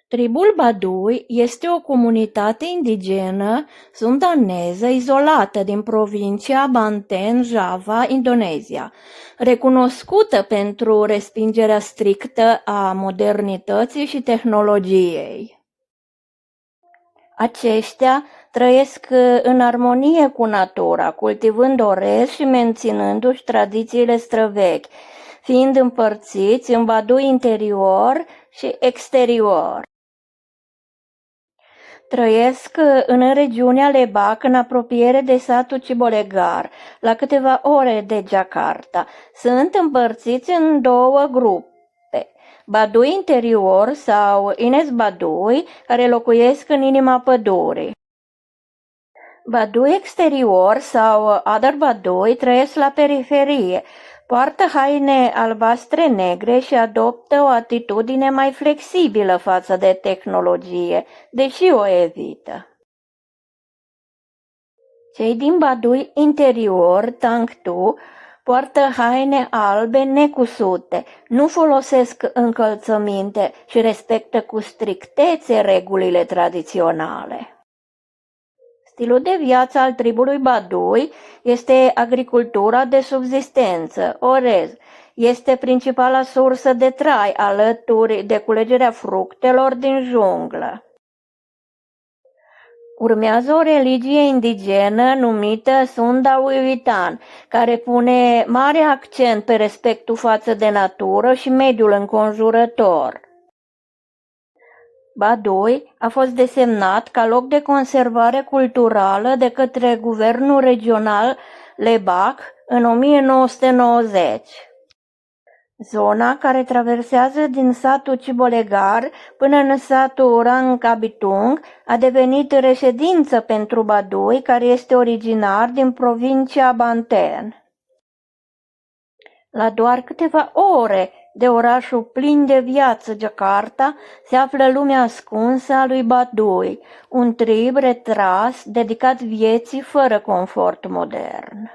Tribul Baduy este o comunitate indigenă sundaneză izolată din provincia Banten, Java, Indonezia, recunoscută pentru respingerea strictă a modernității și tehnologiei. Aceștia trăiesc în armonie cu natura, cultivând orez și menținându-și tradițiile străvechi, fiind împărțiți în Baduy interior și exterior. Trăiesc în regiunea Lebak, în apropiere de satul Cibolegar, la câteva ore de Jakarta. Sunt împărțiți în două grupe: Baduy interior sau Ines Baduy, care locuiesc în inima pădurii. Baduy exterior sau Other Baduy trăiesc la periferie, poartă haine albastre-negre și adoptă o atitudine mai flexibilă față de tehnologie, deși o evită. Cei din Baduy interior, Tangtu, poartă haine albe necusute, nu folosesc încălțăminte și respectă cu strictețe regulile tradiționale. Stilul de viață al tribului Baduy este agricultura de subzistență, orez. Este principala sursă de trai, alături de culegerea fructelor din junglă. Urmează o religie indigenă numită Sunda Wiwitan, care pune mare accent pe respectul față de natură și mediul înconjurător. Baduy a fost desemnat ca loc de conservare culturală de către guvernul regional Lebak în 1990. Zona, care traversează din satul Cibolegar până în satul Rangkabitung, a devenit reședință pentru Baduy, care este originar din provincia Banten. La doar câteva ore de orașul plin de viață, Jakarta, se află lumea ascunsă a lui Baduy, un trib retras dedicat vieții fără confort modern.